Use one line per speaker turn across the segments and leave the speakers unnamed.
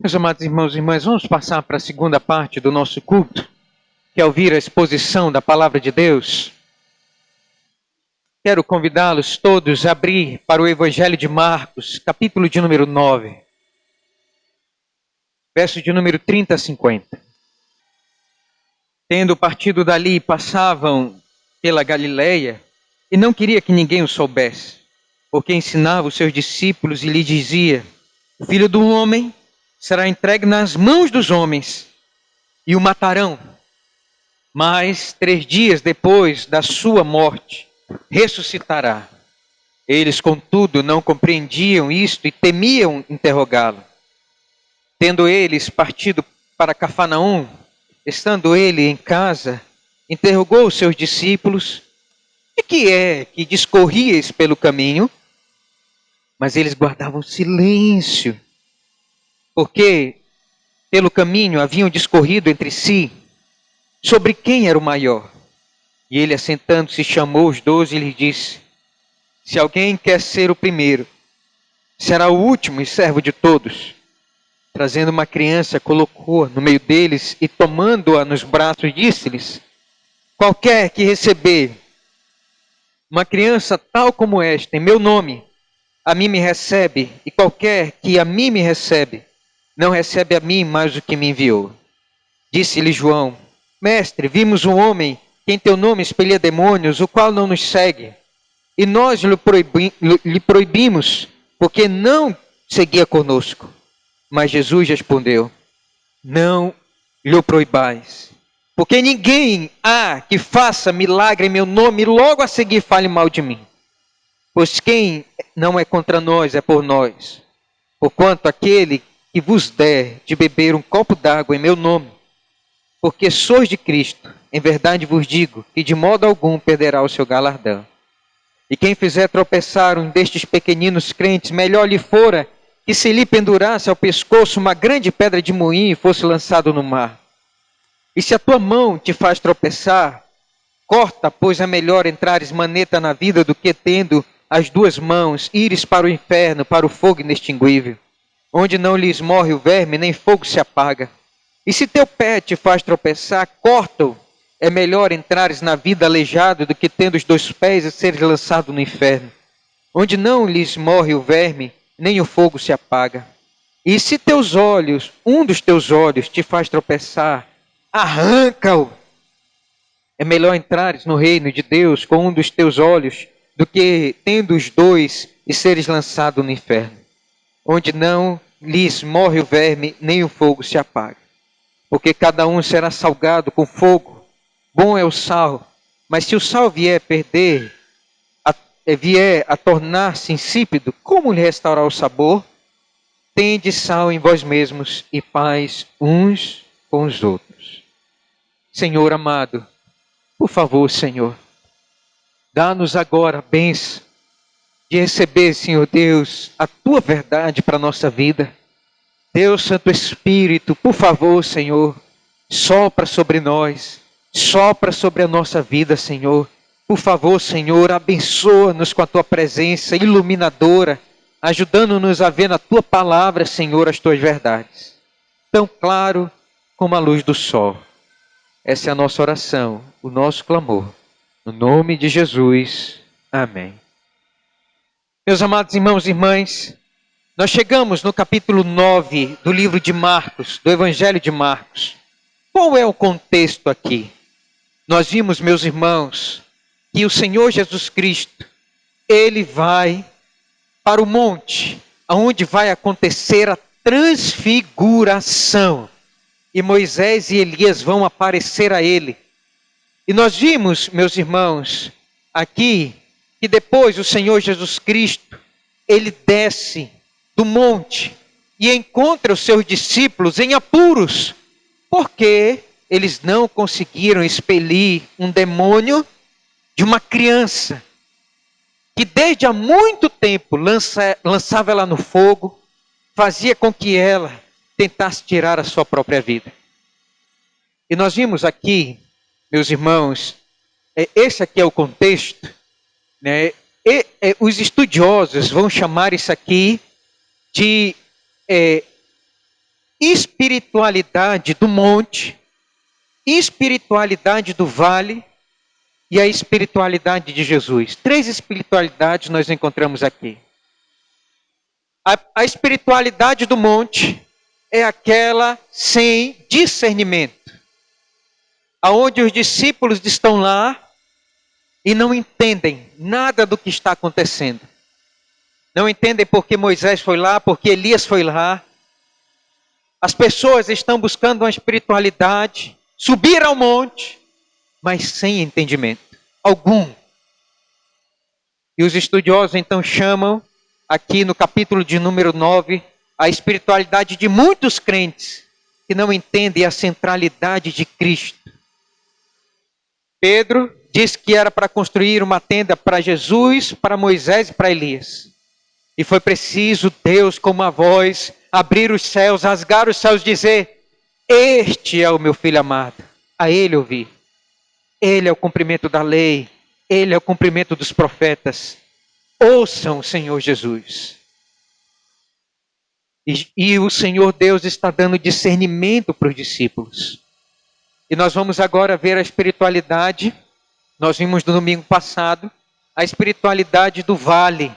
Meus amados irmãos e irmãs, vamos passar para a segunda parte do nosso culto, que é ouvir a exposição da Palavra de Deus. Quero convidá-los todos a abrir para o Evangelho de Marcos, capítulo de número 9, verso de número 30 a 50. Tendo partido dali, passavam pela Galileia, e não queria que ninguém o soubesse, porque ensinava os seus discípulos e lhe dizia: o Filho do Homem será entregue nas mãos dos homens, e o matarão. Mas 3 dias depois da sua morte, ressuscitará. Eles, contudo, não compreendiam isto e temiam interrogá-lo. Tendo eles partido para Cafarnaum, estando ele em casa, interrogou os seus discípulos: de que é que discorríeis pelo caminho? Mas eles guardavam silêncio, porque pelo caminho haviam discorrido entre si sobre quem era o maior. E ele, assentando-se, chamou os 12 e lhes disse: se alguém quer ser o primeiro, será o último e servo de todos. Trazendo uma criança, colocou-a no meio deles e, tomando-a nos braços, disse-lhes: qualquer que receber uma criança tal como esta, em meu nome, a mim me recebe, e qualquer que a mim me recebe, não recebe a mim mais o que me enviou. Disse-lhe João: mestre, vimos um homem que em teu nome expelia demônios, o qual não nos segue. E nós lhe proibimos, porque não seguia conosco. Mas Jesus respondeu: não lhe proibais, porque ninguém há que faça milagre em meu nome e logo a seguir fale mal de mim. Pois quem não é contra nós é por nós. Porquanto aquele que vos der de beber um copo d'água em meu nome, porque sois de Cristo, em verdade vos digo que de modo algum perderá o seu galardão. E quem fizer tropeçar um destes pequeninos crentes, melhor lhe fora que se lhe pendurasse ao pescoço uma grande pedra de moinho e fosse lançado no mar. E se a tua mão te faz tropeçar, corta, pois é melhor entrares maneta na vida do que, tendo as 2 mãos, ires para o inferno, para o fogo inextinguível, onde não lhes morre o verme, nem fogo se apaga. E se teu pé te faz tropeçar, corta-o. É melhor entrares na vida aleijado do que, tendo os 2 pés, e seres lançado no inferno, onde não lhes morre o verme, nem o fogo se apaga. E se teus olhos, um dos teus olhos, te faz tropeçar, arranca-o. É melhor entrares no reino de Deus com um dos teus olhos, do que, tendo os 2, e seres lançado no inferno, onde não lhes morre o verme, nem o fogo se apaga. Porque cada um será salgado com fogo. Bom é o sal, mas se o sal vier a tornar-se insípido, como lhe restaurar o sabor? Tende sal em vós mesmos e paz uns com os outros. Senhor amado, por favor, Senhor, dá-nos agora a bênção de receber, Senhor Deus, a Tua verdade para a nossa vida. Deus Santo Espírito, por favor, Senhor, sopra sobre nós, sopra sobre a nossa vida, Senhor. Por favor, Senhor, abençoa-nos com a Tua presença iluminadora, ajudando-nos a ver na Tua palavra, Senhor, as Tuas verdades. Tão claro como a luz do sol. Essa é a nossa oração, o nosso clamor. No nome de Jesus, amém. Meus amados irmãos e irmãs, nós chegamos no capítulo 9 do livro de Marcos, do Evangelho de Marcos. Qual é o contexto aqui? Nós vimos, meus irmãos, que o Senhor Jesus Cristo, Ele vai para o monte, onde vai acontecer a transfiguração. E Moisés e Elias vão aparecer a Ele. E nós vimos, meus irmãos, aqui, que depois o Senhor Jesus Cristo, Ele desce do monte e encontra os seus discípulos em apuros, porque eles não conseguiram expelir um demônio de uma criança, que desde há muito tempo lançava ela no fogo, fazia com que ela tentasse tirar a sua própria vida. E nós vimos aqui, meus irmãos, esse aqui é o contexto, né? Os estudiosos vão chamar isso aqui de espiritualidade do monte, espiritualidade do vale e a espiritualidade de Jesus. 3 espiritualidades nós encontramos aqui. A espiritualidade do monte é aquela sem discernimento, aonde os discípulos estão lá e não entendem nada do que está acontecendo. Não entendem porque Moisés foi lá, porque Elias foi lá. As pessoas estão buscando uma espiritualidade, subir ao monte, mas sem entendimento algum. E os estudiosos então chamam, aqui no capítulo de número 9, a espiritualidade de muitos crentes que não entendem a centralidade de Cristo. Pedro disse que era para construir uma tenda para Jesus, para Moisés e para Elias. E foi preciso Deus, com uma voz, abrir os céus, rasgar os céus, dizer: este é o meu filho amado, a ele ouvi. Ele é o cumprimento da lei, ele é o cumprimento dos profetas. Ouçam o Senhor Jesus. E o Senhor Deus está dando discernimento para os discípulos. E nós vamos agora ver a espiritualidade. Nós vimos no domingo passado a espiritualidade do vale,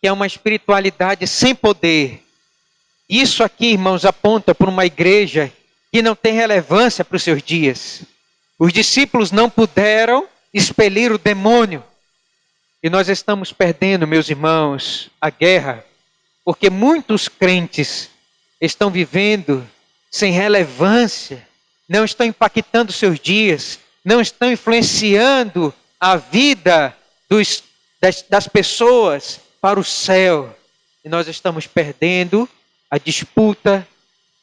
que é uma espiritualidade sem poder. Isso aqui, irmãos, aponta para uma igreja que não tem relevância para os seus dias. Os discípulos não puderam expelir o demônio. E nós estamos perdendo, meus irmãos, a guerra, porque muitos crentes estão vivendo sem relevância, não estão impactando seus dias, não estão influenciando a vida das pessoas para o céu. E nós estamos perdendo a disputa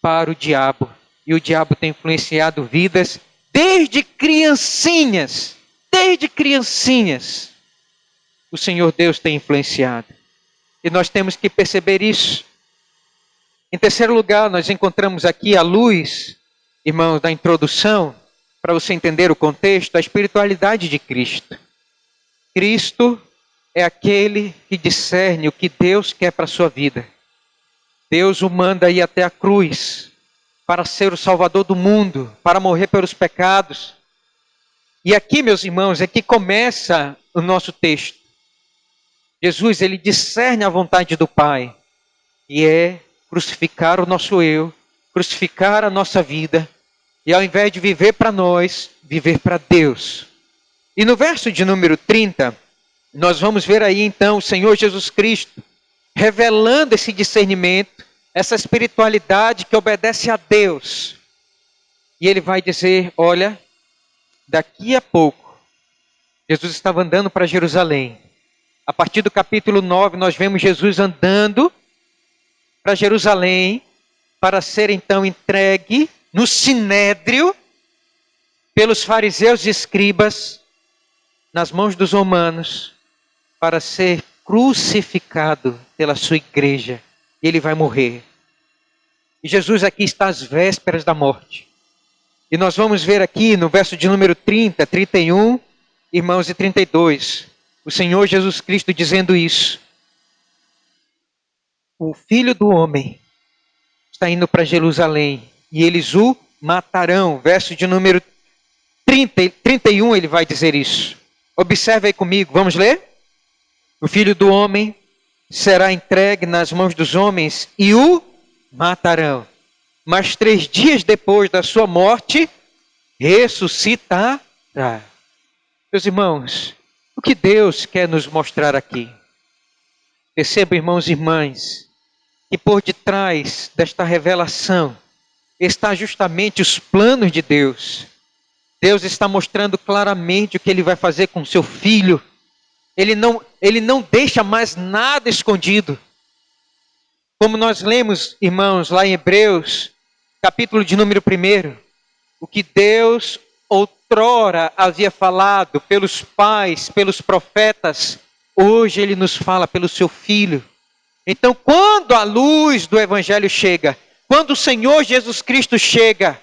para o diabo. E o diabo tem influenciado vidas desde criancinhas. Desde criancinhas. O Senhor Deus tem influenciado. E nós temos que perceber isso. Em terceiro lugar, nós encontramos aqui a luz, irmãos, da introdução, para você entender o contexto, a espiritualidade de Cristo. Cristo é aquele que discerne o que Deus quer para a sua vida. Deus o manda ir até a cruz para ser o Salvador do mundo, para morrer pelos pecados. E aqui, meus irmãos, é que começa o nosso texto. Jesus, ele discerne a vontade do Pai, e é crucificar o nosso eu, crucificar a nossa vida, e ao invés de viver para nós, viver para Deus. E no verso de número 30, nós vamos ver aí então o Senhor Jesus Cristo revelando esse discernimento, essa espiritualidade que obedece a Deus. E ele vai dizer, olha, daqui a pouco, Jesus estava andando para Jerusalém. A partir do capítulo 9, nós vemos Jesus andando para Jerusalém, para ser então entregue no sinédrio, pelos fariseus e escribas, nas mãos dos romanos, para ser crucificado pela sua igreja. E ele vai morrer. E Jesus aqui está às vésperas da morte. E nós vamos ver aqui no verso de número 30, 31, irmãos, e 32, o Senhor Jesus Cristo dizendo isso. O Filho do Homem está indo para Jerusalém e eles o matarão. Verso de número 30, 31 ele vai dizer isso. Observe aí comigo, vamos ler? O Filho do Homem será entregue nas mãos dos homens e o matarão. Mas 3 dias depois da sua morte, ressuscitará. Meus irmãos, o que Deus quer nos mostrar aqui? Perceba, irmãos e irmãs, que por detrás desta revelação está justamente os planos de Deus. Deus está mostrando claramente o que Ele vai fazer com seu Filho. Ele não deixa mais nada escondido. Como nós lemos, irmãos, lá em Hebreus, capítulo de número 1, o que Deus outrora havia falado pelos pais, pelos profetas, hoje Ele nos fala pelo seu Filho. Então, quando a luz do Evangelho chega, quando o Senhor Jesus Cristo chega,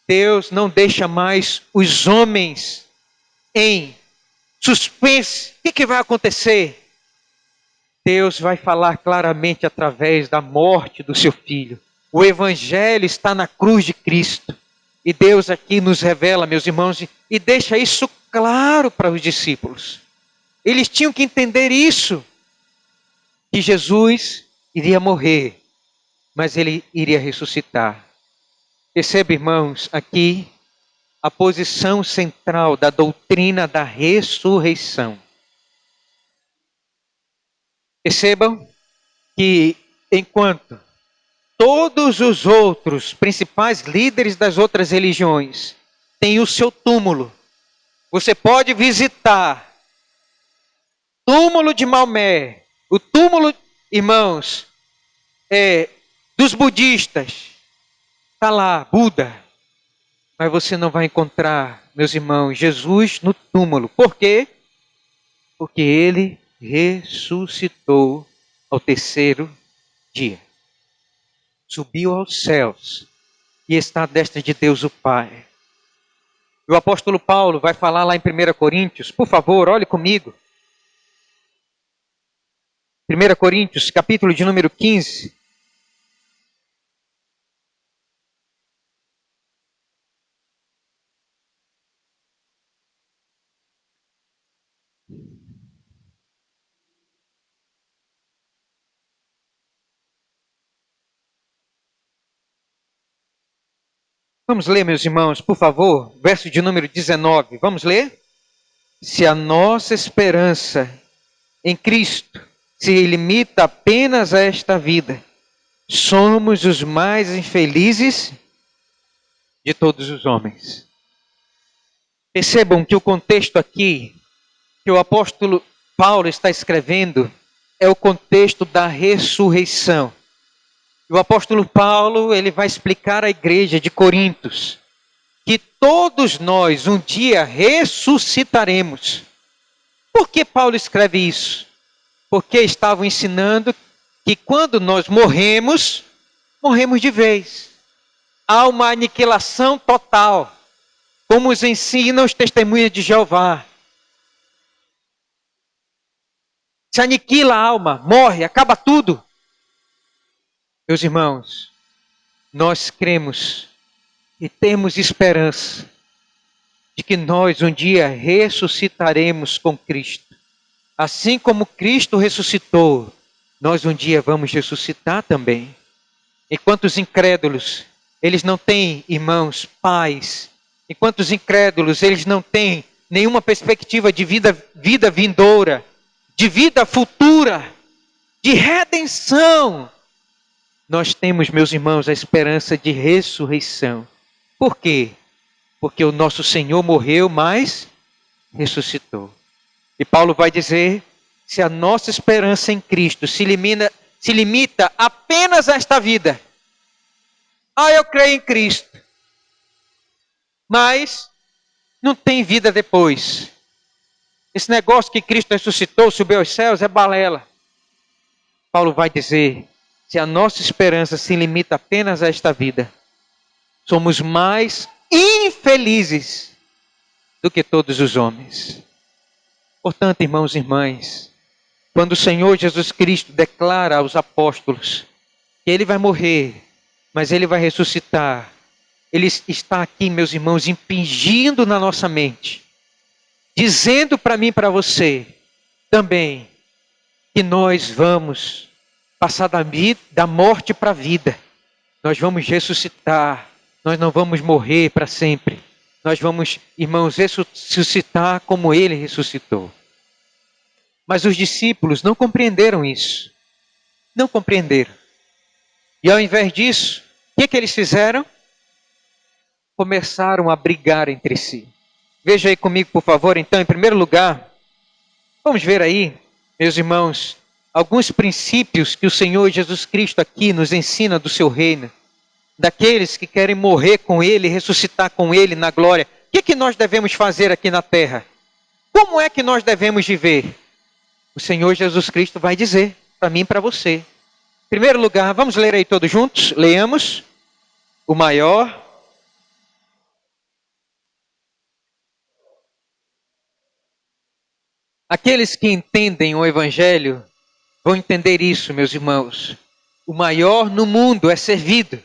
Deus não deixa mais os homens em suspense. O que vai acontecer? Deus vai falar claramente através da morte do seu Filho. O Evangelho está na cruz de Cristo. E Deus aqui nos revela, meus irmãos, e deixa isso claro para os discípulos. Eles tinham que entender isso, que Jesus iria morrer, mas ele iria ressuscitar. Percebe, irmãos, aqui a posição central da doutrina da ressurreição. Percebam que enquanto todos os outros principais líderes das outras religiões têm o seu túmulo, você pode visitar o túmulo de Maomé, o túmulo, irmãos, dos budistas, está lá, Buda. Mas você não vai encontrar, meus irmãos, Jesus no túmulo. Por quê? Porque ele ressuscitou ao terceiro dia. Subiu aos céus e está à destra de Deus o Pai. E o apóstolo Paulo vai falar lá em 1 Coríntios, por favor, olhe comigo. 1 Coríntios, capítulo de número 15. Vamos ler, meus irmãos, por favor, verso de número 19. Vamos ler? Se a nossa esperança em Cristo se limita apenas a esta vida, somos os mais infelizes de todos os homens. Percebam que o contexto aqui, que o apóstolo Paulo está escrevendo, é o contexto da ressurreição. E o apóstolo Paulo, ele vai explicar à igreja de Corintos que todos nós um dia ressuscitaremos. Por que Paulo escreve isso? Porque estavam ensinando que quando nós morremos, morremos de vez. Há uma aniquilação total, como os ensinam os testemunhas de Jeová. Se aniquila a alma, morre, acaba tudo. Meus irmãos, nós cremos e temos esperança de que nós um dia ressuscitaremos com Cristo. Assim como Cristo ressuscitou, nós um dia vamos ressuscitar também. Enquanto os incrédulos, eles não têm, irmãos, paz. Enquanto os incrédulos, eles não têm nenhuma perspectiva de vida vindoura, de vida futura, de redenção. Nós temos, meus irmãos, a esperança de ressurreição. Por quê? Porque o nosso Senhor morreu, mas ressuscitou. E Paulo vai dizer, se a nossa esperança em Cristo se limita apenas a esta vida. Eu creio em Cristo, mas não tem vida depois. Esse negócio que Cristo ressuscitou, subiu aos céus, é balela. Paulo vai dizer, se a nossa esperança se limita apenas a esta vida, somos mais infelizes do que todos os homens. Portanto, irmãos e irmãs, quando o Senhor Jesus Cristo declara aos apóstolos que Ele vai morrer, mas Ele vai ressuscitar, Ele está aqui, meus irmãos, impingindo na nossa mente, dizendo para mim e para você também, que nós vamos passar da morte para a vida. Nós vamos ressuscitar, nós não vamos morrer para sempre. Nós vamos, irmãos, ressuscitar como Ele ressuscitou. Mas os discípulos não compreenderam isso. Não compreenderam. E ao invés disso, o que eles fizeram? Começaram a brigar entre si. Veja aí comigo, por favor, então, em primeiro lugar, vamos ver aí, meus irmãos, alguns princípios que o Senhor Jesus Cristo aqui nos ensina do seu reino. Daqueles que querem morrer com Ele, ressuscitar com Ele na glória. O que nós devemos fazer aqui na terra? Como é que nós devemos viver? O Senhor Jesus Cristo vai dizer para mim e para você. Em primeiro lugar, vamos ler aí todos juntos? Leamos. O maior. Aqueles que entendem o Evangelho vão entender isso, meus irmãos. O maior no mundo é servido,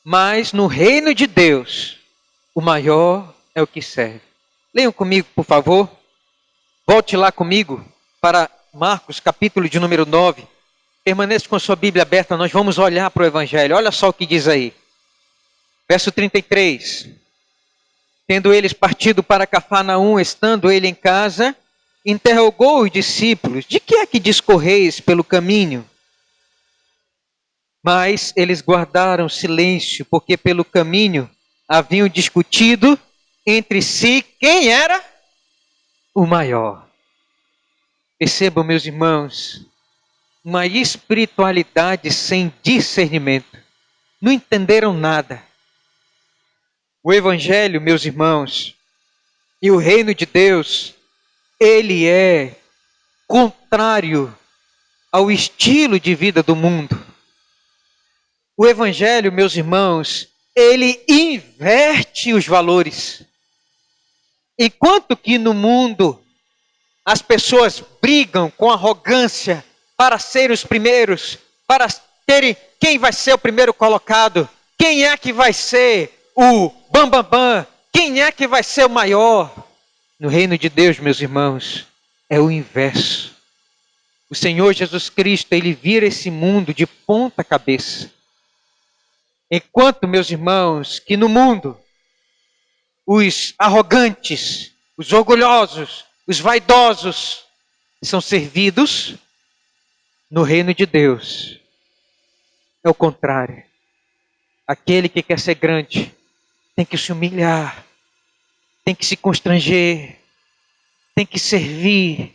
mas no reino de Deus, o maior é o que serve. Leiam comigo, por favor. Volte lá comigo para Marcos, capítulo de número 9. Permaneça com a sua Bíblia aberta, nós vamos olhar para o Evangelho. Olha só o que diz aí. Verso 33. Tendo eles partido para Cafarnaum, estando ele em casa, interrogou os discípulos: de que é que discorreis pelo caminho? Mas eles guardaram silêncio, porque pelo caminho haviam discutido entre si quem era o maior. Percebam, meus irmãos, uma espiritualidade sem discernimento. Não entenderam nada. O Evangelho, meus irmãos, e o reino de Deus, ele é contrário ao estilo de vida do mundo. O Evangelho, meus irmãos, ele inverte os valores. Enquanto que no mundo as pessoas brigam com arrogância para serem os primeiros, para terem quem vai ser o primeiro colocado, quem é que vai ser o bambambam, quem é que vai ser o maior. No reino de Deus, meus irmãos, é o inverso. O Senhor Jesus Cristo, ele vira esse mundo de ponta cabeça. Enquanto, meus irmãos, que no mundo, os arrogantes, os orgulhosos, os vaidosos são servidos, no reino de Deus é o contrário. Aquele que quer ser grande tem que se humilhar, tem que se constranger, tem que servir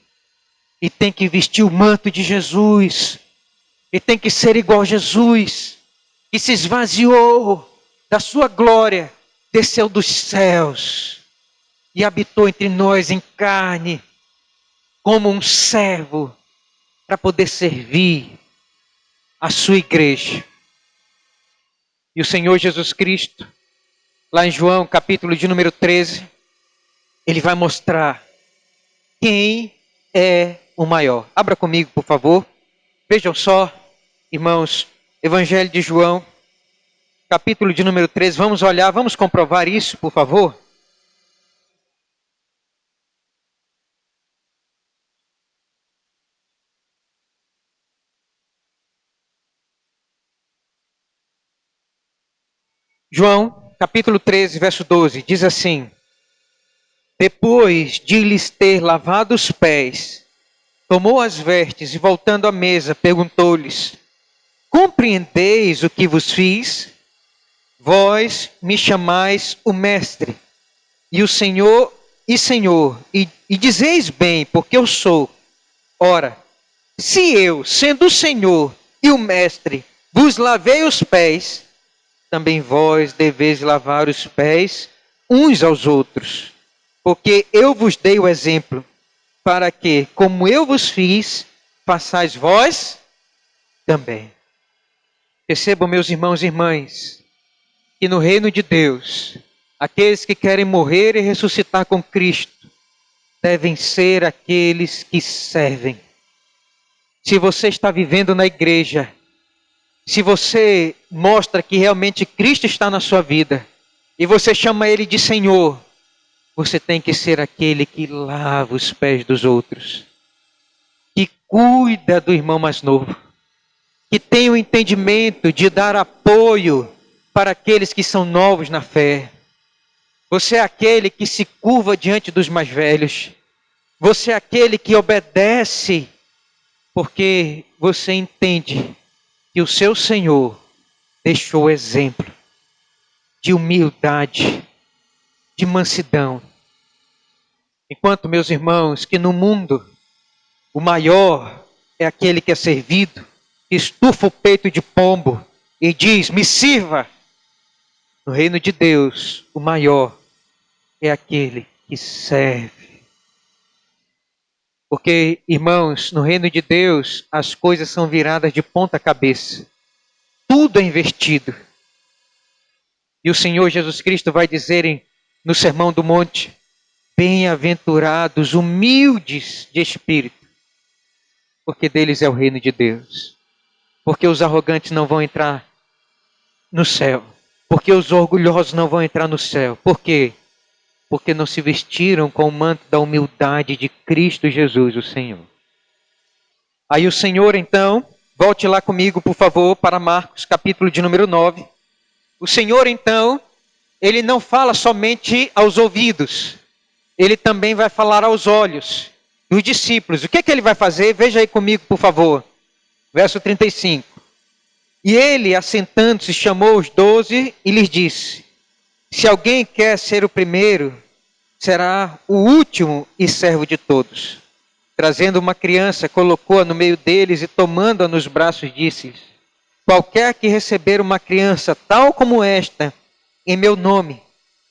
e tem que vestir o manto de Jesus e tem que ser igual a Jesus, que se esvaziou da sua glória, desceu dos céus e habitou entre nós em carne, como um servo, para poder servir a sua igreja. E o Senhor Jesus Cristo, lá em João, capítulo de número 13, ele vai mostrar quem é o maior. Abra comigo, por favor. Vejam só, irmãos, Evangelho de João, capítulo de número 13. Vamos olhar, vamos comprovar isso, por favor. João, capítulo 13, verso 12, diz assim: depois de lhes ter lavado os pés, tomou as vestes e voltando à mesa, perguntou-lhes: compreendeis o que vos fiz? Vós me chamais o mestre e o Senhor e dizeis bem, porque eu sou. Ora, se eu, sendo o Senhor e o mestre, vos lavei os pés, também vós deveis lavar os pés uns aos outros. Porque eu vos dei o exemplo, para que, como eu vos fiz, façais vós também. Percebam, meus irmãos e irmãs, que no reino de Deus, aqueles que querem morrer e ressuscitar com Cristo, devem ser aqueles que servem. Se você está vivendo na igreja, se você mostra que realmente Cristo está na sua vida, e você chama Ele de Senhor, você tem que ser aquele que lava os pés dos outros, que cuida do irmão mais novo, que tem o entendimento de dar apoio para aqueles que são novos na fé. Você é aquele que se curva diante dos mais velhos. Você é aquele que obedece, porque você entende que o seu Senhor deixou exemplo de humildade, de mansidão. Enquanto, meus irmãos, que no mundo o maior é aquele que é servido, estufa o peito de pombo e diz: me sirva. No reino de Deus, o maior é aquele que serve. Porque, irmãos, no reino de Deus, as coisas são viradas de ponta cabeça. Tudo é investido. E o Senhor Jesus Cristo vai dizer no Sermão do Monte: bem-aventurados, humildes de espírito, porque deles é o reino de Deus. Porque os arrogantes não vão entrar no céu. Porque os orgulhosos não vão entrar no céu. Por quê? Porque não se vestiram com o manto da humildade de Cristo Jesus, o Senhor. Aí o Senhor, então, volte lá comigo, por favor, para Marcos, capítulo de número 9. O Senhor, então, ele não fala somente aos ouvidos, ele também vai falar aos olhos dos discípulos. O que é que ele vai fazer? Veja aí comigo, por favor. Verso 35. E ele, assentando-se, chamou os 12 e lhes disse: se alguém quer ser o primeiro, será o último e servo de todos. Trazendo uma criança, colocou-a no meio deles e tomando-a nos braços, disse-lhes: qualquer que receber uma criança tal como esta, em meu nome,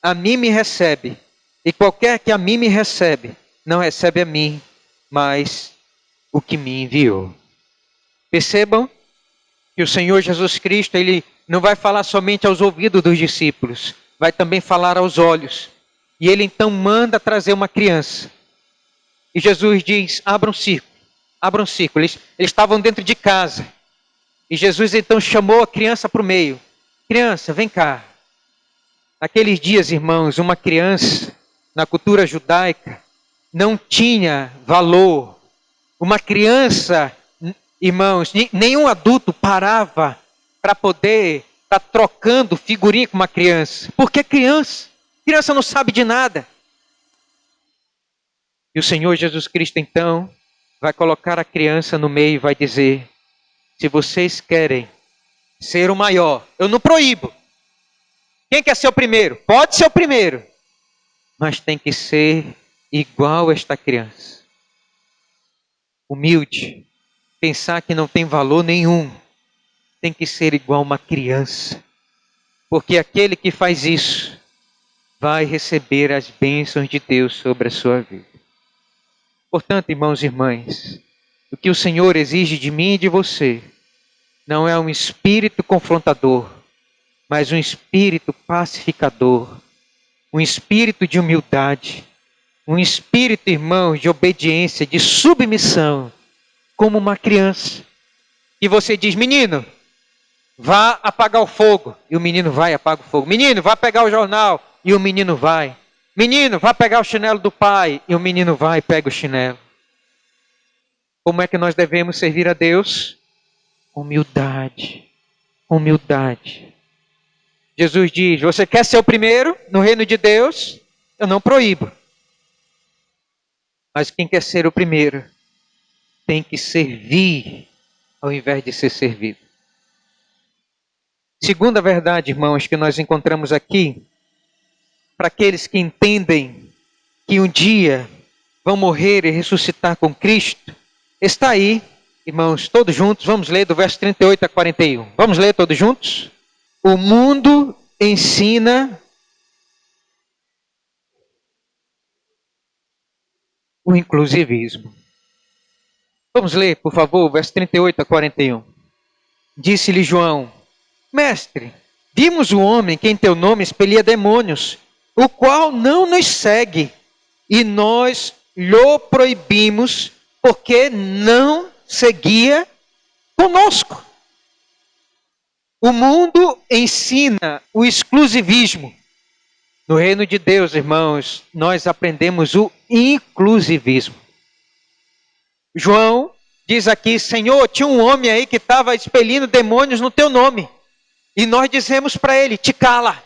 a mim me recebe. E qualquer que a mim me recebe, não recebe a mim, mas o que me enviou. Percebam que o Senhor Jesus Cristo, ele não vai falar somente aos ouvidos dos discípulos, vai também falar aos olhos. E ele então manda trazer uma criança. E Jesus diz: abra um círculo, abra um círculo. Eles estavam dentro de casa. E Jesus então chamou a criança para o meio. Criança, vem cá. Naqueles dias, irmãos, uma criança, na cultura judaica, não tinha valor. Uma criança, irmãos, nenhum adulto parava para poder estar trocando figurinha com uma criança. Porque criança não sabe de nada. E o Senhor Jesus Cristo, então, vai colocar a criança no meio e vai dizer: se vocês querem ser o maior, eu não proíbo. Quem quer ser o primeiro? Pode ser o primeiro. Mas tem que ser igual a esta criança. Humilde. Pensar que não tem valor nenhum. Tem que ser igual uma criança. Porque aquele que faz isso vai receber as bênçãos de Deus sobre a sua vida. Portanto, irmãos e irmãs, o que o Senhor exige de mim e de você não é um espírito confrontador, mas um espírito pacificador, um espírito de humildade, um espírito, irmãos, de obediência, de submissão, como uma criança. E você diz: menino, vá apagar o fogo. E o menino vai e apaga o fogo. Menino, vá pegar o jornal. E o menino vai. Menino, vá pegar o chinelo do pai. E o menino vai e pega o chinelo. Como é que nós devemos servir a Deus? Humildade. Humildade. Jesus diz: você quer ser o primeiro no reino de Deus? Eu não proíbo. Mas quem quer ser o primeiro tem que servir ao invés de ser servido. Segunda verdade, irmãos, que nós encontramos aqui, para aqueles que entendem que um dia vão morrer e ressuscitar com Cristo, está aí, irmãos, todos juntos, vamos ler do verso 38 a 41. Vamos ler todos juntos? O mundo ensina o inclusivismo. Vamos ler, por favor, verso 38 a 41. Disse-lhe João: mestre, vimos o homem que em teu nome expelia demônios, o qual não nos segue, e nós lhe proibimos, porque não seguia conosco. O mundo ensina o exclusivismo. No reino de Deus, irmãos, nós aprendemos o inclusivismo. João diz aqui: Senhor, tinha um homem aí que estava expelindo demônios no teu nome. E nós dizemos para ele: te cala.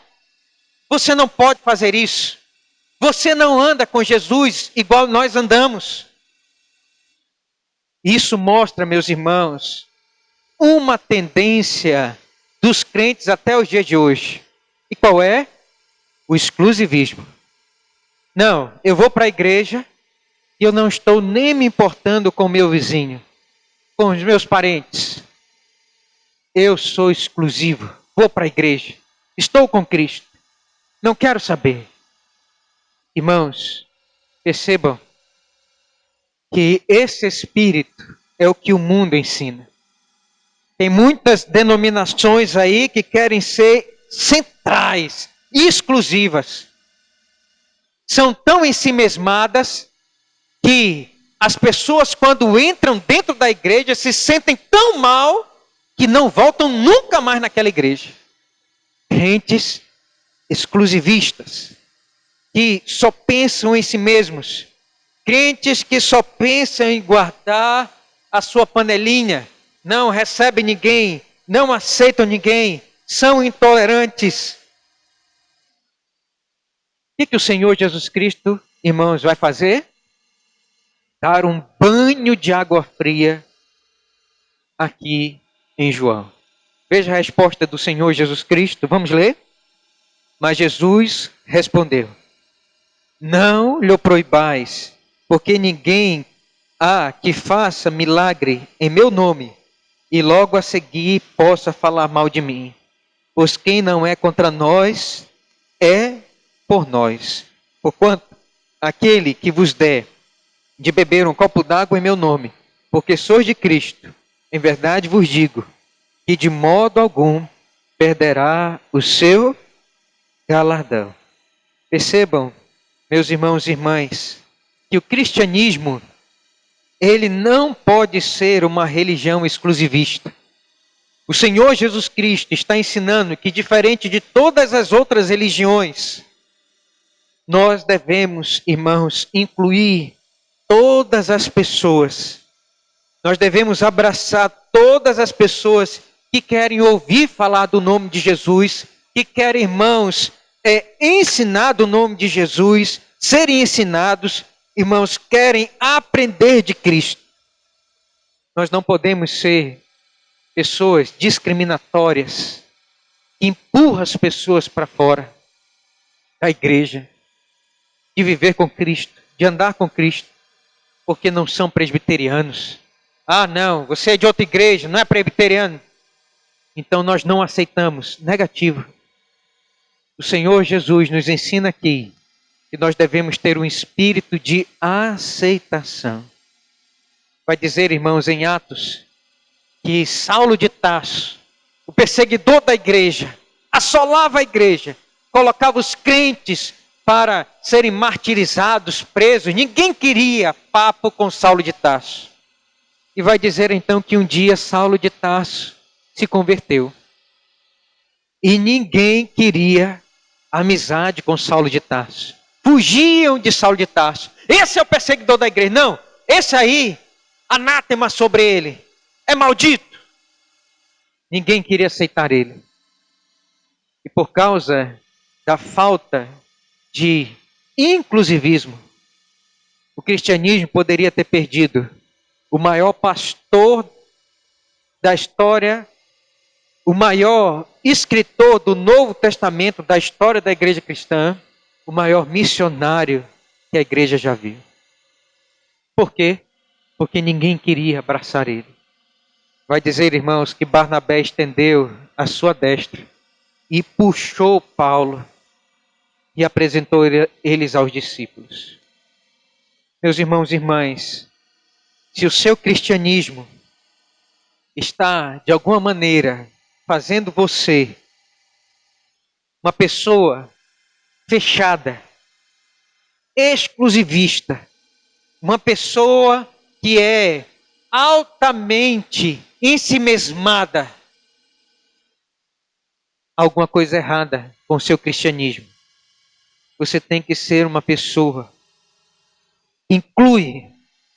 Você não pode fazer isso. Você não anda com Jesus igual nós andamos. Isso mostra, meus irmãos, uma tendência dos crentes até os dias de hoje. E qual é? O exclusivismo. Não, eu vou para a igreja e eu não estou nem me importando com o meu vizinho, com os meus parentes. Eu sou exclusivo. Vou para a igreja. Estou com Cristo. Não quero saber. Irmãos, percebam que esse espírito é o que o mundo ensina. Tem muitas denominações aí que querem ser centrais, exclusivas. São tão ensimesmadas que as pessoas, quando entram dentro da igreja, se sentem tão mal que não voltam nunca mais naquela igreja. Crentes exclusivistas, que só pensam em si mesmos. Crentes que só pensam em guardar a sua panelinha, não recebem ninguém, não aceitam ninguém, são intolerantes. O que o Senhor Jesus Cristo, irmãos, vai fazer? Dar um banho de água fria aqui em João. Veja a resposta do Senhor Jesus Cristo, vamos ler? Mas Jesus respondeu: não lhe proibais, porque ninguém há que faça milagre em meu nome e logo a seguir possa falar mal de mim. Pois quem não é contra nós é por nós. Porquanto aquele que vos der de beber um copo d'água em meu nome, porque sois de Cristo, em verdade vos digo que de modo algum perderá o seu galardão. Percebam, meus irmãos e irmãs, que o cristianismo, ele não pode ser uma religião exclusivista. O Senhor Jesus Cristo está ensinando que, diferente de todas as outras religiões, nós devemos, irmãos, incluir todas as pessoas. Nós devemos abraçar todas as pessoas que querem ouvir falar do nome de Jesus, que querem, irmãos, ensinar do nome de Jesus, serem ensinados, irmãos, querem aprender de Cristo. Nós não podemos ser pessoas discriminatórias, que empurram as pessoas para fora da igreja, de viver com Cristo, de andar com Cristo, porque não são presbiterianos. Ah, não, você é de outra igreja, não é presbiteriano. Então nós não aceitamos. Negativo. O Senhor Jesus nos ensina aqui que nós devemos ter um espírito de aceitação. Vai dizer, irmãos, em Atos, que Saulo de Tarso, o perseguidor da igreja, assolava a igreja, colocava os crentes para serem martirizados, presos. Ninguém queria papo com Saulo de Tarso. E vai dizer então que um dia Saulo de Tarso se converteu. E ninguém queria amizade com Saulo de Tarso. Fugiam de Saulo de Tarso. Esse é o perseguidor da igreja. Não, esse aí, anátema sobre ele, é maldito. Ninguém queria aceitar ele. E por causa da falta de inclusivismo, o cristianismo poderia ter perdido o maior pastor da história, o maior escritor do Novo Testamento da história da igreja cristã, o maior missionário que a igreja já viu. Por quê? Porque ninguém queria abraçar ele. Vai dizer, irmãos, que Barnabé estendeu a sua destra e puxou Paulo e apresentou eles aos discípulos. Meus irmãos e irmãs, se o seu cristianismo está, de alguma maneira, fazendo você uma pessoa fechada, exclusivista, uma pessoa que é altamente ensimesmada, alguma coisa errada com o seu cristianismo. Você tem que ser uma pessoa que inclui,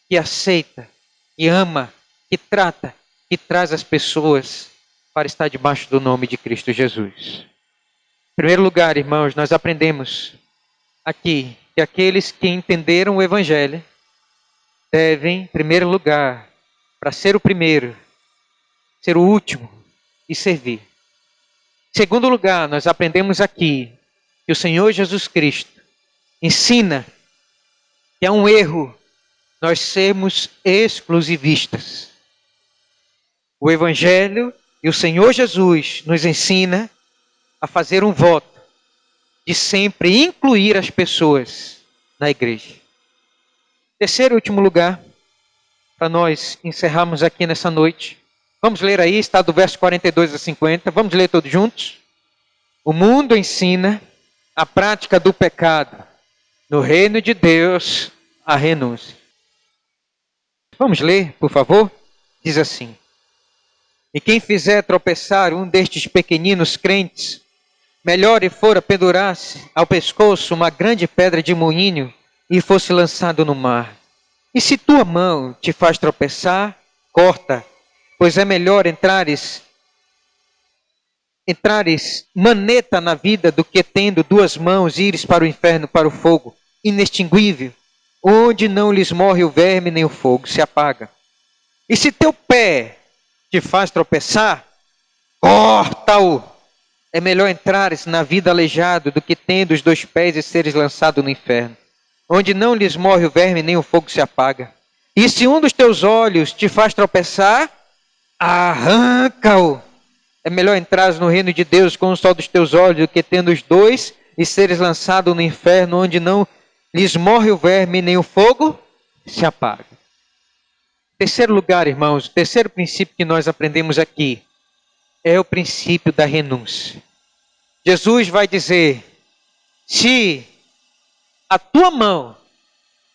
que aceita, que ama, que trata, que traz as pessoas para estar debaixo do nome de Cristo Jesus. Em primeiro lugar, irmãos, nós aprendemos aqui que aqueles que entenderam o Evangelho devem, em primeiro lugar, para ser o primeiro, ser o último e servir. Em segundo lugar, nós aprendemos aqui que o Senhor Jesus Cristo ensina que é um erro nós sermos exclusivistas. O Evangelho e o Senhor Jesus nos ensina a fazer um voto de sempre incluir as pessoas na igreja. Terceiro e último lugar, para nós encerrarmos aqui nessa noite. Vamos ler aí, está do verso 42 a 50. Vamos ler todos juntos? O mundo ensina a prática do pecado. No reino de Deus, a renúncia. Vamos ler, por favor? Diz assim: E quem fizer tropeçar um destes pequeninos crentes, melhor lhe fora pendurar-se ao pescoço uma grande pedra de moinho e fosse lançado no mar. E se tua mão te faz tropeçar, corta, pois é melhor entrares maneta na vida do que tendo duas mãos ires para o inferno, para o fogo inextinguível, onde não lhes morre o verme nem o fogo se apaga. E se teu pé te faz tropeçar, corta-o. É melhor entrares na vida aleijado do que tendo os dois pés e seres lançado no inferno, onde não lhes morre o verme nem o fogo se apaga. E se um dos teus olhos te faz tropeçar, arranca-o. É melhor entrares no reino de Deus com um só dos teus olhos do que tendo os dois e seres lançado no inferno, onde não lhes morre o verme nem o fogo se apaga. Terceiro lugar, irmãos, o terceiro princípio que nós aprendemos aqui é o princípio da renúncia. Jesus vai dizer: se a tua mão,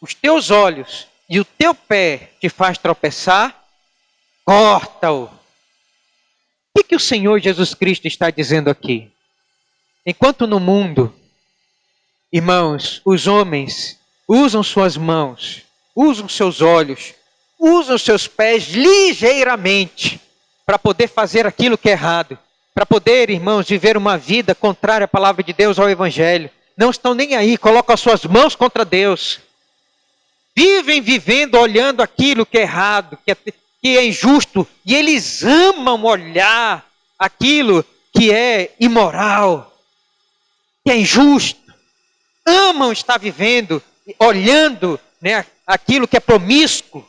os teus olhos e o teu pé te faz tropeçar, corta-o. O que o Senhor Jesus Cristo está dizendo aqui? Enquanto no mundo, irmãos, os homens usam suas mãos, usam seus olhos, usam seus pés ligeiramente para poder fazer aquilo que é errado, para poder, irmãos, viver uma vida contrária à palavra de Deus, ao Evangelho. Não estão nem aí, colocam as suas mãos contra Deus. Vivem vivendo, olhando aquilo que é errado, que é injusto, e eles amam olhar aquilo que é imoral, que é injusto. Amam estar vivendo, olhando, né, aquilo que é promíscuo.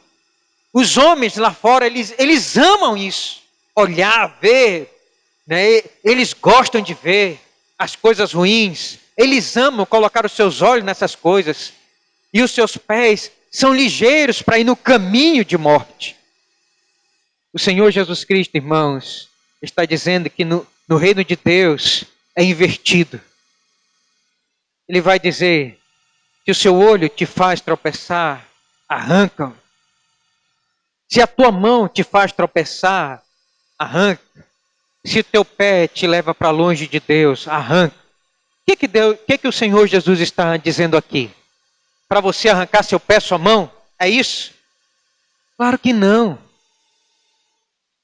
Os homens lá fora, eles amam isso. Olhar, ver, né, eles gostam de ver as coisas ruins. Eles amam colocar os seus olhos nessas coisas. E os seus pés são ligeiros para ir no caminho de morte. O Senhor Jesus Cristo, irmãos, está dizendo que no reino de Deus é invertido. Ele vai dizer: se o seu olho te faz tropeçar, arranca-o. Se a tua mão te faz tropeçar, arranca. Se o teu pé te leva para longe de Deus, arranca. O que o Senhor Jesus está dizendo aqui? Para você arrancar seu pé, sua mão? É isso? Claro que não.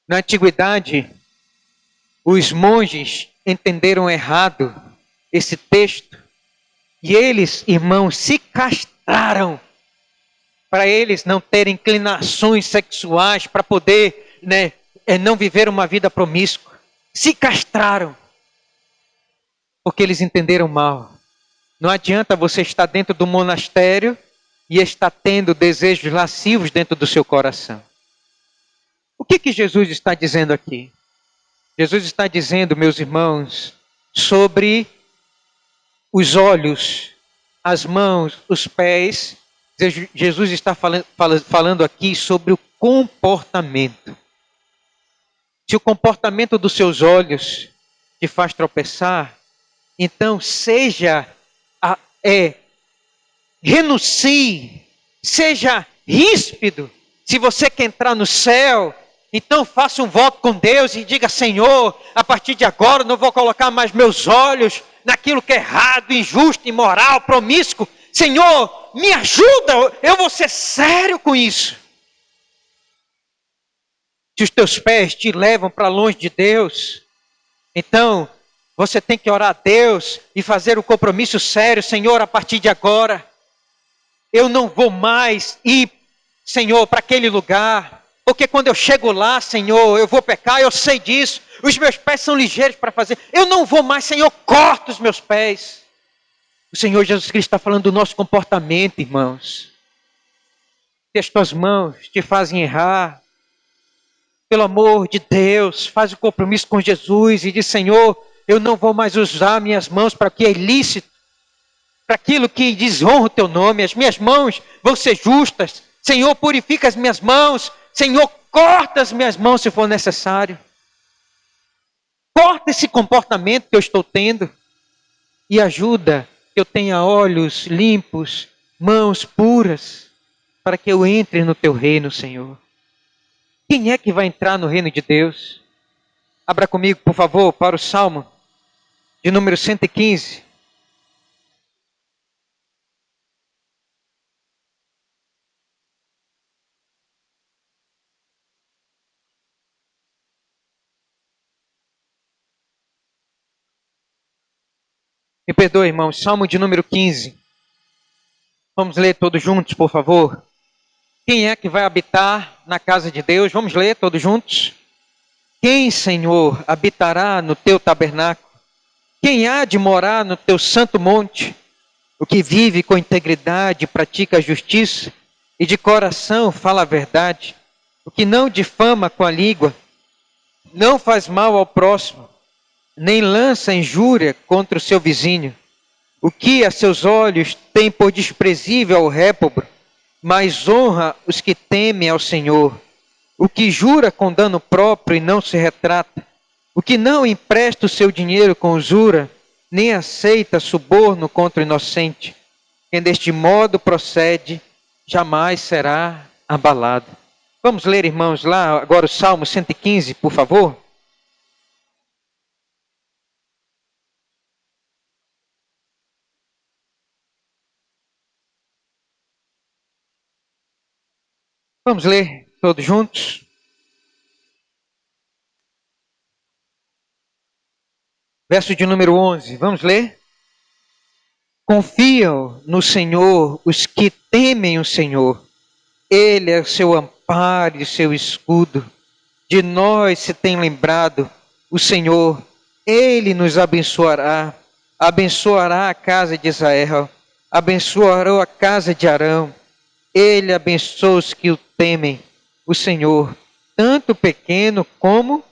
Na antiguidade, os monges entenderam errado esse texto. E eles, irmãos, se castraram para eles não terem inclinações sexuais, para poder, né, não viver uma vida promíscua. Se castraram, porque eles entenderam mal. Não adianta você estar dentro do monastério e estar tendo desejos lascivos dentro do seu coração. O que Jesus está dizendo aqui? Jesus está dizendo, meus irmãos, sobre os olhos, as mãos, os pés. Jesus está falando aqui sobre o comportamento. Se o comportamento dos seus olhos te faz tropeçar, então renuncie, seja ríspido. Se você quer entrar no céu, então faça um voto com Deus e diga: Senhor, a partir de agora não vou colocar mais meus olhos naquilo que é errado, injusto, imoral, promíscuo. Senhor, me ajuda, eu vou ser sério com isso. Se os teus pés te levam para longe de Deus, então você tem que orar a Deus e fazer um compromisso sério. Senhor, a partir de agora, eu não vou mais ir, Senhor, para aquele lugar. Porque quando eu chego lá, Senhor, eu vou pecar, eu sei disso. Os meus pés são ligeiros para fazer. Eu não vou mais, Senhor, corta os meus pés. O Senhor Jesus Cristo está falando do nosso comportamento, irmãos. Se as tuas mãos te fazem errar, pelo amor de Deus, faz o compromisso com Jesus e diz: Senhor, eu não vou mais usar minhas mãos para o que é ilícito, para aquilo que desonra o teu nome. As minhas mãos vão ser justas. Senhor, purifica as minhas mãos. Senhor, corta as minhas mãos se for necessário. Corta esse comportamento que eu estou tendo e ajuda que eu tenha olhos limpos, mãos puras, para que eu entre no teu reino, Senhor. Quem é que vai entrar no reino de Deus? Abra comigo, por favor, para o Salmo de número 115. Me perdoe, irmãos, Salmo de número 15. Vamos ler todos juntos, por favor. Quem é que vai habitar na casa de Deus? Vamos ler todos juntos. Quem, Senhor, habitará no teu tabernáculo? Quem há de morar no teu santo monte? O que vive com integridade, pratica a justiça e de coração fala a verdade. O que não difama com a língua, não faz mal ao próximo, nem lança injúria contra o seu vizinho. O que a seus olhos tem por desprezível ao réprobo, mas honra os que temem ao Senhor. O que jura com dano próprio e não se retrata. O que não empresta o seu dinheiro com usura, nem aceita suborno contra o inocente. Quem deste modo procede, jamais será abalado. Vamos ler, irmãos, lá agora o Salmo 115, por favor. Vamos ler todos juntos. Verso de número 11. Vamos ler? Confiam no Senhor os que temem o Senhor. Ele é o seu amparo e seu escudo. De nós se tem lembrado o Senhor. Ele nos abençoará. Abençoará a casa de Israel. Abençoará a casa de Arão. Ele abençoa os que o temem, o Senhor, tanto o pequeno como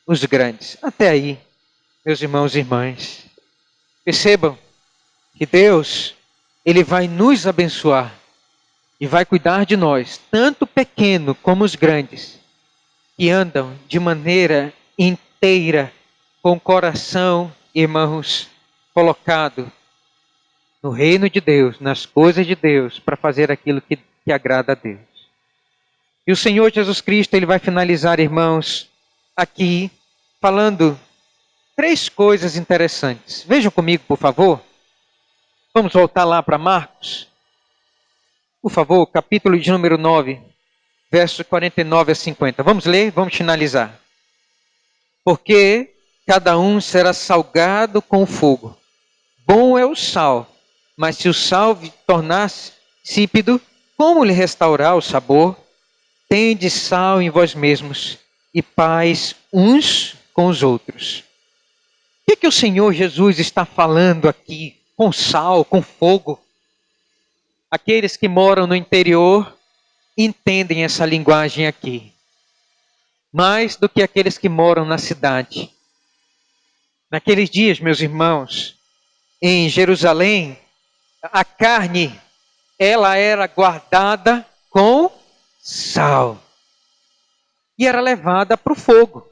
os grandes. Até aí, meus irmãos e irmãs. Percebam que Deus, Ele vai nos abençoar e vai cuidar de nós, tanto o pequeno como os grandes, que andam de maneira inteira, com o coração, irmãos, colocado no reino de Deus, nas coisas de Deus, para fazer aquilo que agrada a Deus. E o Senhor Jesus Cristo, Ele vai finalizar, irmãos, aqui, falando 3 coisas interessantes. Vejam comigo, por favor. Vamos voltar lá para Marcos. Por favor, capítulo de número 9, versos 49 a 50. Vamos ler, vamos finalizar. Porque cada um será salgado com o fogo. Bom é o sal, mas se o sal tornar-se insípido, como lhe restaurar o sabor? Tende sal em vós mesmos e paz uns com os outros. O que o Senhor Jesus está falando aqui com sal, com fogo? Aqueles que moram no interior entendem essa linguagem aqui. Mais do que aqueles que moram na cidade. Naqueles dias, meus irmãos, em Jerusalém, a carne, ela era guardada com sal. E era levada para o fogo.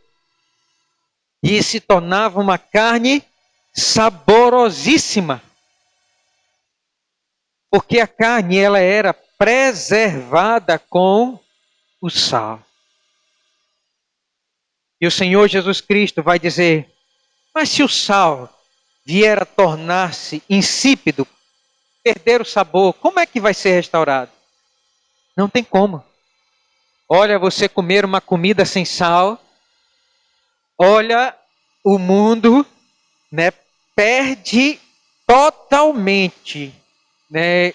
E se tornava uma carne saborosíssima. Porque a carne, ela era preservada com o sal. E o Senhor Jesus Cristo vai dizer, mas se o sal vier a tornar-se insípido, perder o sabor, como é que vai ser restaurado? Não tem como. Olha, você comer uma comida sem sal, olha, o mundo, né, perde totalmente, né,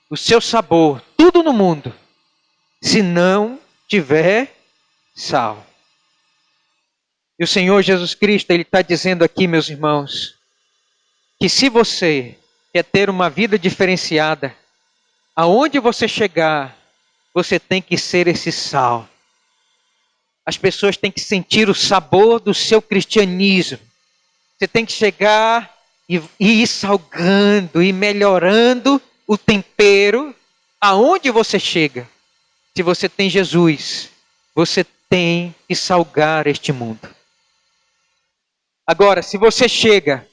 o seu sabor, tudo no mundo, se não tiver sal. E o Senhor Jesus Cristo, Ele está dizendo aqui, meus irmãos, que se você quer ter uma vida diferenciada, aonde você chegar, você tem que ser esse sal. As pessoas têm que sentir o sabor do seu cristianismo. Você tem que chegar e ir salgando e melhorando o tempero aonde você chega. Se você tem Jesus, você tem que salgar este mundo. Agora, se você chega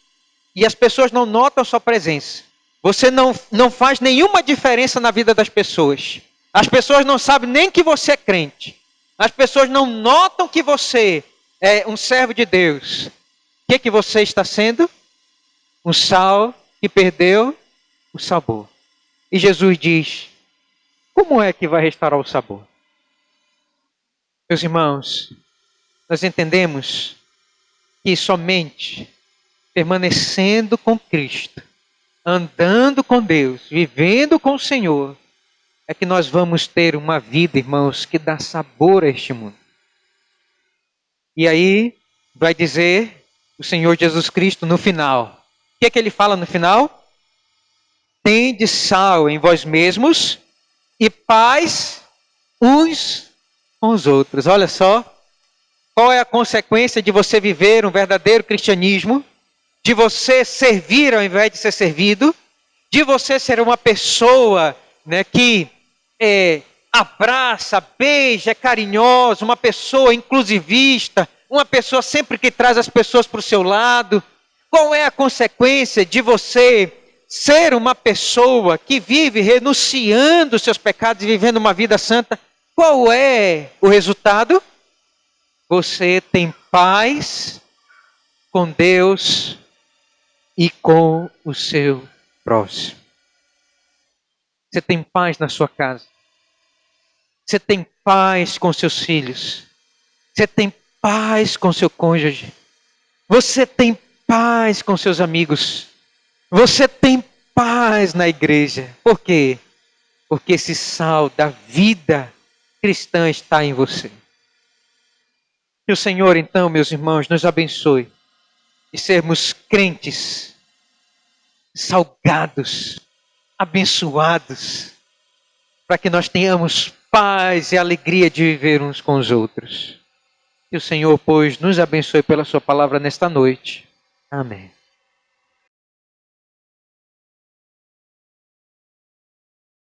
e as pessoas não notam a sua presença, você não faz nenhuma diferença na vida das pessoas. As pessoas não sabem nem que você é crente. As pessoas não notam que você é um servo de Deus, o que você está sendo? Um sal que perdeu o sabor. E Jesus diz: como é que vai restaurar o sabor? Meus irmãos, nós entendemos que somente permanecendo com Cristo, andando com Deus, vivendo com o Senhor, é que nós vamos ter uma vida, irmãos, que dá sabor a este mundo. E aí vai dizer o Senhor Jesus Cristo no final. O que é que ele fala no final? Tende sal em vós mesmos e paz uns com os outros. Olha só, qual é a consequência de você viver um verdadeiro cristianismo? De você servir ao invés de ser servido? De você ser uma pessoa, né, que abraça, beija, é carinhosa, uma pessoa inclusivista, uma pessoa sempre que traz as pessoas para o seu lado? Qual é a consequência de você ser uma pessoa que vive renunciando os seus pecados e vivendo uma vida santa? Qual é o resultado? Você tem paz com Deus e com o seu próximo. Você tem paz na sua casa. Você tem paz com seus filhos. Você tem paz com seu cônjuge. Você tem paz com seus amigos. Você tem paz na igreja. Por quê? Porque esse sal da vida cristã está em você. Que o Senhor, então, meus irmãos, nos abençoe e sermos crentes, salgados, abençoados, para que nós tenhamos paz e alegria de viver uns com os outros. Que o Senhor, pois, nos abençoe pela sua palavra nesta noite. Amém.